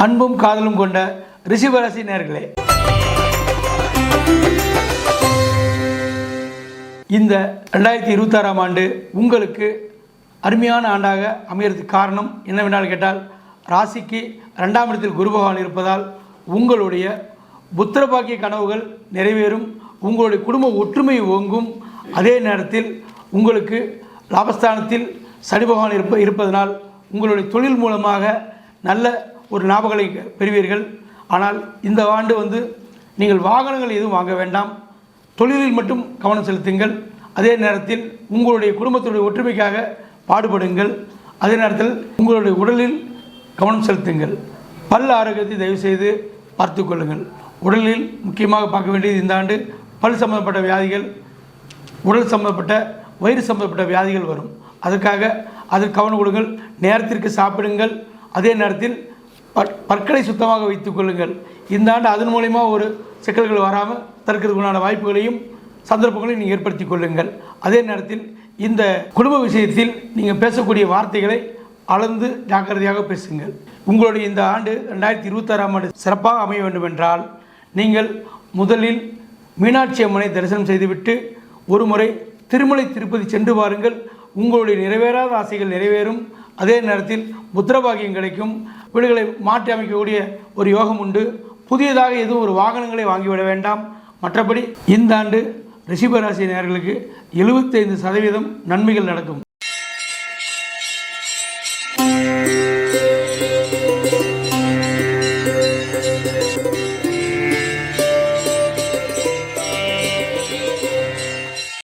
அன்பும் காதலும் கொண்ட ரிஷபராசி நேயர்களே, இந்த 2026ஆம் ஆண்டு உங்களுக்கு அருமையான ஆண்டாக அமையறதுக்கு காரணம் என்னவென்றால் கேட்டால், ராசிக்கு 2ஆம் இடத்தில் குரு பகவான் இருப்பதால் உங்களுடைய புத்திரபாக்கிய கனவுகள் நிறைவேறும், உங்களுடைய குடும்ப ஒற்றுமை ஓங்கும். அதே நேரத்தில் உங்களுக்கு லாபஸ்தானத்தில் சனி பகவான் இருப்பதனால் உங்களுடைய தொழில் மூலமாக நல்ல ஒரு லாபங்களை பெறுவீர்கள். ஆனால் இந்த ஆண்டு நீங்கள் வாகனங்கள் எதுவும் வாங்க வேண்டாம், தொழிலில் மட்டும் கவனம் செலுத்துங்கள். அதே நேரத்தில் உங்களுடைய குடும்பத்துடைய ஒற்றுமைக்காக பாடுபடுங்கள். அதே நேரத்தில் உங்களுடைய உடலில் கவனம் செலுத்துங்கள். பல் ஆரோக்கியத்தை தயவுசெய்து பார்த்து கொள்ளுங்கள். உடலில் முக்கியமாக பார்க்க வேண்டியது இந்த ஆண்டு பல் சம்பந்தப்பட்ட வியாதிகள், உடல் சம்பந்தப்பட்ட வயிறு சம்பந்தப்பட்ட வியாதிகள் வரும். அதற்காக அதில் கவனம் கொடுங்கள். நேரத்திற்கு சாப்பிடுங்கள். அதே நேரத்தில் பற்களை சுத்தமாக வைத்துக் கொள்ளுங்கள். இந்த ஆண்டு அதன் மூலமா ஒரு சிக்கல்கள் வராமல் தடுக்கிறதுக்குண்டான வாய்ப்புகளையும் சந்தர்ப்பங்களையும் நீங்கள் ஏற்படுத்தி கொள்ளுங்கள். அதே நேரத்தில் இந்த குடும்ப விஷயத்தில் நீங்கள் பேசக்கூடிய வார்த்தைகளை அளந்து ஜாக்கிரதையாக பேசுங்கள். உங்களுடைய இந்த ஆண்டு 2026ஆம் ஆண்டு சிறப்பாக அமைய வேண்டும் என்றால் நீங்கள் முதலில் மீனாட்சி அம்மனை தரிசனம் செய்துவிட்டு ஒரு முறை திருமலை திருப்பதி சென்று பாருங்கள். உங்களுடைய நிறைவேறாத ஆசைகள் நிறைவேறும். அதே நேரத்தில் புத்திரபாகியம் கிடைக்கும். வீடுகளை மாற்றி அமைக்கக்கூடிய ஒரு யோகம் உண்டு. புதியதாக எதுவும் ஒரு வாகனங்களை வாங்கிவிட வேண்டாம். மற்றபடி இந்த ஆண்டு ரிஷபராசி நேயர்களுக்கு 75% நன்மைகள் நடக்கும்.